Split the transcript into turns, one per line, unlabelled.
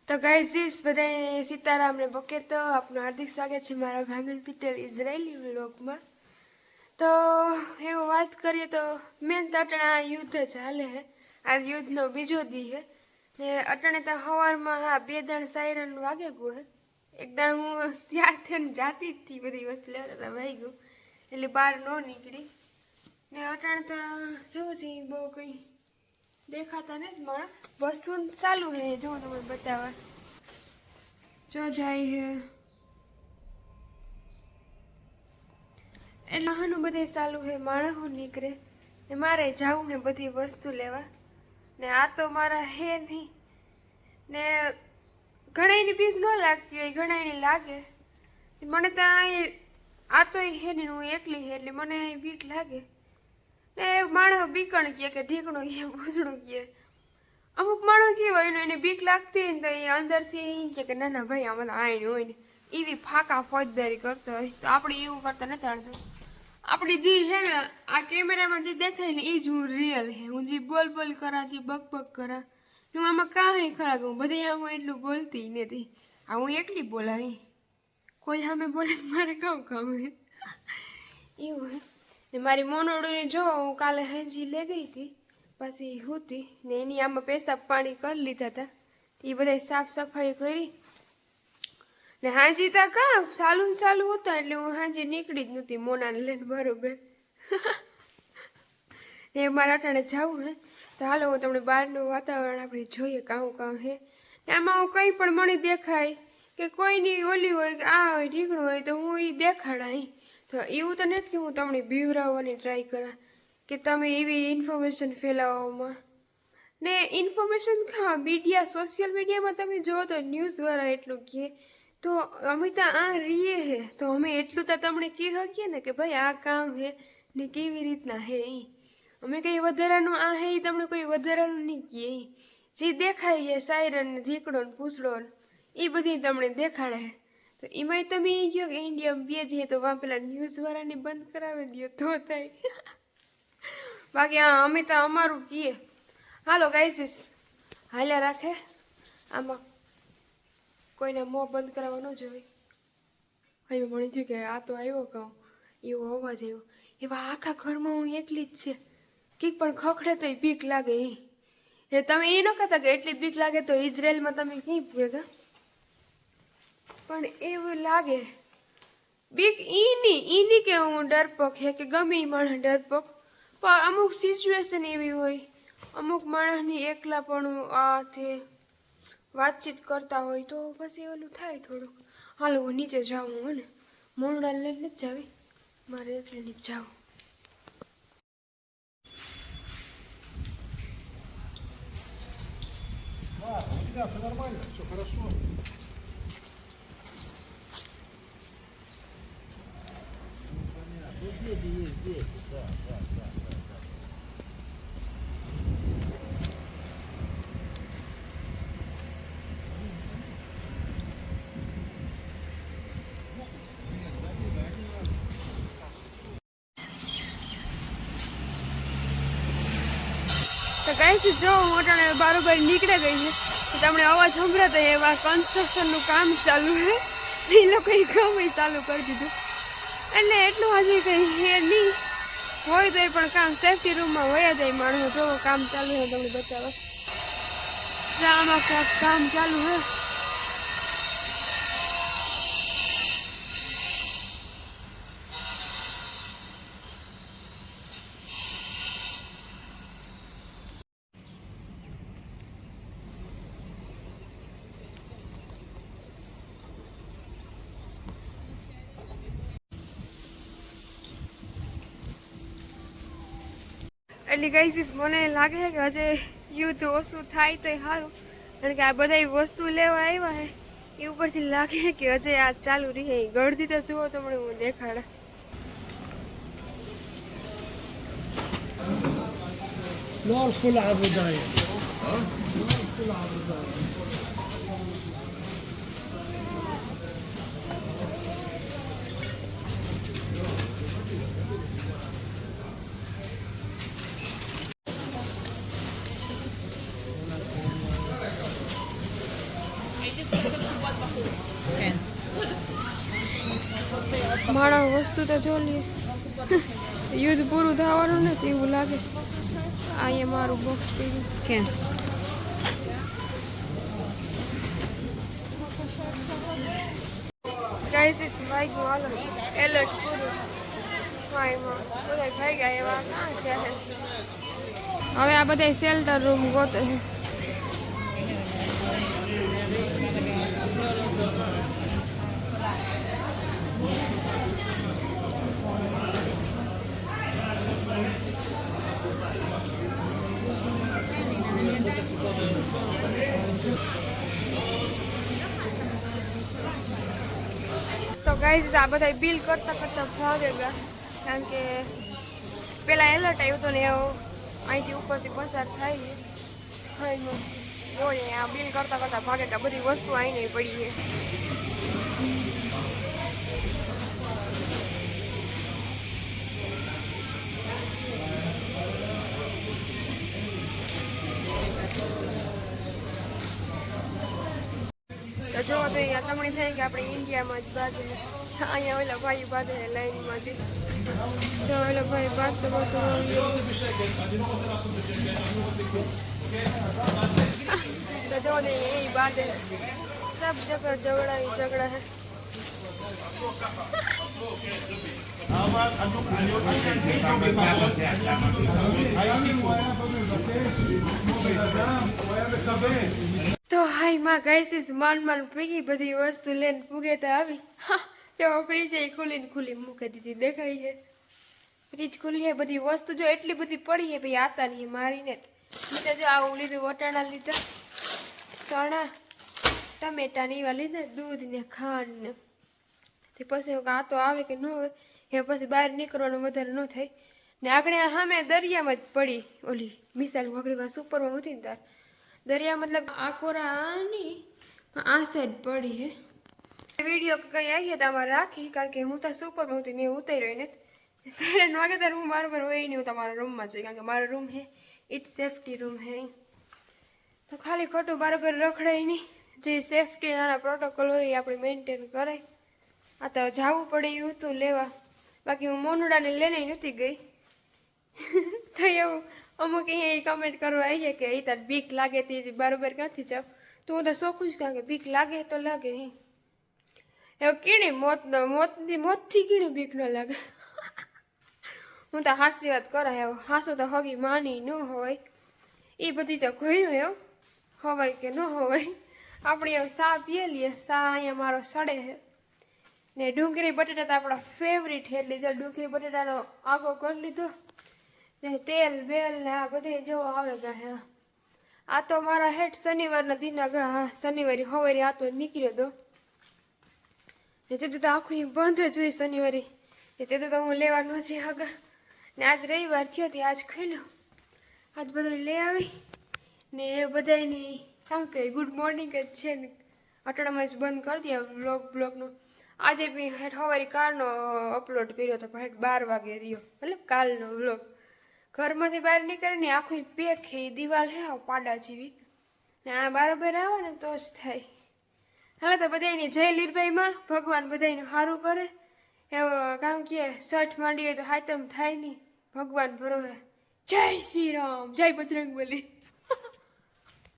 તો ગાઈઝ બધાને સીતારામ ને બકે તો આપનું હાર્દિક સ્વાગત છે મારા ભાંગલ પીટલ ઇઝરાયલી વ્લોગમાં। તો એવું વાત કરીએ તો મેન તો અટણા યુદ્ધ ચાલે હે। આજ યુદ્ધનો બીજો દી હે ને અટણે તો સવારમાં હા 2 દાણ સાયરન વાગે ગયું હે। એક દાણ હું ત્યાર થઈને જાતી જ થી બધી વસ્તુ લેતા હતા વાઈ ગયું એટલે બહાર ન નીકળી ને અટણે તો જોવું છે બહુ કંઈ દેખાતા नहीं माणा वस्तु चालू है जो तुम्हें बतावा जो जाए है ए नहानु बधे चालू है माणा हूँ निकले ने मारे जाऊँ है बधी वस्तु लेवा ने आ तो मारा है नहीं ने घणाई नी बीक न लागती है घणाई नी लागे मने तो आ तो है नहीं हूँ एकली है એટલે મને બીક લાગે ને માણસ બીકણ કે ઢીકણો કે ભૂસણું કે અમુક માણસ કેવા હોય એને બીક લાગતી હોય ને તો એ અંદરથી કહે કે ના ના ભાઈ આમાં આઈને હોય ને એવી ફાકા ફોજદારી કરતા હોય તો આપણે એવું કરતા નથી આવડતું। આપણી જે હે ને આ કેમેરામાં જે દેખાય ને એ જ હું રિયલ હે હું જે બોલ કરા જે બક કરા હું આમાં કાંઈ ખરા હું બધે આમાં એટલું બોલતી નથી આ હું એકલી બોલાવી કોઈ સામે બોલે મારે કામ હે એવું હે ને મારી મોનોડીને જો હું કાલે હેજી લઈ ગઈ હતી પછી હતી ને એની આમાં પેશાબ પાણી કરી લીધા હતા એ બધા સાફ સફાઈ કરી ને હાજી તા કા ચાલુ હતા એટલે હું હાજી નીકળી જ નહોતી મોનાને લઈને બરોબર ને મારા અટાણે જવું હે તો હાલો હું તમને બહારનું વાતાવરણ આપણે જોઈએ કામ હે ને આમાં હું કંઈ પણ મને દેખાય કે કોઈની ઓલી હોય કે આ હોય ઢીકણું હોય તો હું એ દેખાડાય તો એવું તો નથી કે હું તમને બીવરાવવાની ટ્રાય કરા કે તમે એવી ઇન્ફોર્મેશન ફેલાવવામાં ને ઇન્ફોર્મેશન મીડિયા સોશિયલ મીડિયામાં તમે જુઓ તો ન્યૂઝવાળા એટલું કહે તો અમે તો આ રીએ હે તો અમે એટલું તો તમને કહી શકીએ ને કે ભાઈ આ કામ હે ને કેવી રીતના હે એ અમે કંઈ વધારાનું આ હે એ તમને કોઈ વધારાનું નહીં કહે જે દેખાય છે સાયરન ને ઢીકડો ને પૂછડો એ બધી તમને દેખાડે તો એમાંય તમે એ કહો કે ઇન્ડિયામાં બે જઈએ તો વાં પેલા ન્યૂઝવાળાને બંધ કરાવી દો તો થાય બાકી હા અમે તો અમારું કહીએ હાલો ગાઈસીસ હાલ્યા રાખે આમાં કોઈને મોં બંધ કરાવવા ન જોઈએ હવે મને થયું કે આ તો આવ્યો કહું એવો અવાજ આવ્યો એવા આખા ઘરમાં હું એકલી જ છે કંઈક પણ ખખડે તો બીક લાગે એ તમે એ ન કહેતા કે એટલી બીક લાગે તો ઇઝરાયલમાં તમે ક્યાંય ભેગા પણ એવું લાગે બીક ઈની કે હું ડરપોક હે કે ગમે એ માણસ ડરપોક પણ અમુક સિચ્યુએશન એવી હોય અમુક માણસની એકલાપણું આ તે વાતચીત કરતા હોય તો પછી ઓલું થાય થોડુંક હાલો હું નીચે જાઉં હો ને મોરડા લઈને નથી જાવી મારે એકલી જ જાઉં તો ગાઈસ જો હું અટાણે બારોબાર નીકળે ગઈ છે તો તમને અવાજ સંભળાતો એવા કન્સ્ટ્રક્શનનું કામ ચાલુ છે એ લોકોએ કામ ચાલુ કરી દીધું એટલે એટલું હજી કંઈ હે નહીં હોય તો એ પણ કામ સેફટી રૂમમાં વયા જાય માણસો જો કામ ચાલુ છે તમને બતાવો આમાં કામ ચાલુ છે એટલે ગાઈસ મને લાગે છે કે હજે યુદ્ધ ઓછું થાય તો સારું કારણ કે આ બધા વસ્તુ લેવા આવ્યા હે એ ઉપરથી લાગે કે હજે આ ચાલુ રહે ગળદી તો જુઓ તો મને હું દેખાડા
כן.
મારા વસ્તુ તો જો લે યુદ્ધ પૂરું થવાનું નથી એવું લાગે. અહીંયા મારું બોક્સ પડ્યું.
כן.
ક્રાઇસિસ વાગ્યું હાલો એલર્ટ પૂરું. હા એમાં બધા થઈ ગયા એવા ના છે. હવે આ બધા શેલ્ટર રૂમ ગોતે છે. તો ગાઈઝ આ બધા બિલ કરતા કરતા ભાગે ગયા કારણ કે પેલા એલર્ટ આવ્યું હતું ને એવું અહીંથી ઉપરથી પસાર થાય છે. જોઈએ આ બિલ કરતા કરતા ભાગે ગયા. બધી વસ્તુ આવીને પડી છે. તો જો તો અહીંયા તમણી થઈ કે આપણે ઇન્ડિયામાં જ બાંધે. અહીંયા ઓલા ભાઈ બાંધે લાઈનમાંથી. તો ઓલા ભાઈ બાંધતો બાંધતો તો જો ને એ બાંધે. सब जगह झगड़ा ही झगड़ा है. તો હાય માં ગાઈસીસ માંડ પીગી બધી વસ્તુ લઈને પૂગે તો આવી. તો ફ્રીજ ખુલી મૂકી દીધી. દેખાય છે ફ્રીજ ખુલી છે. બધી વસ્તુ જો એટલી બધી પડી છે ભાઈ આતા નહીં મારીને. મેં જો આવું લીધું વટાણા લીધા, સણા, ટમેટા ને એવા લીધા, દૂધ ને ખાંડ ને. તે પછી આ તો આવે કે ન હોય એ પછી બહાર નીકળવાનું વધારે ન થાય ને. આગળ સામે દરિયામાં જ પડી ઓલી મિસાલ આગળ વાર સુપરમાં હતી ને તાર દરિયા મતલબ આકોરાની આ સાઈડ પડી હે. વિડીયો કઈ આવીએ તો આમાં રાખી કારણ કે હું તો સુપરમાં હતી મેં ઉતાર્યો ને 7 વાગે ત્યારે હું બરાબર હોય નહીં. હું તમારા રૂમમાં જોઈ કારણ કે મારો રૂમ હે એ જ સેફટી રૂમ હે. તો ખાલી ખોટું બરાબર રખડાય નહીં. જે સેફટી નાના પ્રોટોકોલ હોય એ આપણે મેન્ટેન કરાય. આ તો જવું પડે એવું હતું લેવા. બાકી હું મોનુડાને લઈને નહોતી ગઈ. તો એવું અમુક અહીંયા કમેન્ટ કરવા આવીએ કે એ તાર બીક લાગે તે બરાબર ક્યાંથી જાવ. તો હું તો શોખું જ કારણ કે બીક લાગે તો લાગે. એવું કીણી મોતથી કીણી બીક ન લાગે. હું તો હાસી વાત કરાય એવું હાસું તો હગી માની ન હોય એ બધી તો ઘોડ્યું એવું હોવાય કે ન હોવાય. આપણે એવું સા પીએ લઈએ. સા અહીંયા મારો સડે છે ને ડુંગળી બટેટા તો આપણા ફેવરિટ છે એટલે ચાલ ડુંગળી બટેટાનો આગો કરી લીધો ને તેલ બેલ ને આ બધે જો આવે ગયા. આ તો મારા હેઠ શનિવારના દિન હા શનિવારે સવારે આ તો નીકળ્યો હતો ને તે તો આખું બંધ જ હોય શનિવારે. તે તો હું લેવાનું છે હગા ને આજ રવિવાર થયો તે આજ ખોલ્યો. આજ બધું લઈ આવી ને એ બધાની કામ કે ગુડ મોર્નિંગ જ છે ને અટાણામાં જ બંધ કરી દે બ્લોગનો. આજે બી હેઠ સવારે કારનો અપલોડ કર્યો હતો પણ હેઠ 12 વાગે રહ્યો મતલબ કાલનો વ્લોગ. ઘરમાંથી બહાર નીકળે ને આખું પેક છે એ દિવાલ હે પાડા જેવી ને આ બરાબર આવે ને તો જ થાય. હવે તો બધાની જય લીરબાઈમાં ભગવાન બધાનું સારું કરે. એવું કામ કે શર્ટ માંડી હોય તો હાતમ થાય નહીં. ભગવાન ભરોસે. જય શ્રી રામ, જય બજરંગ બલી.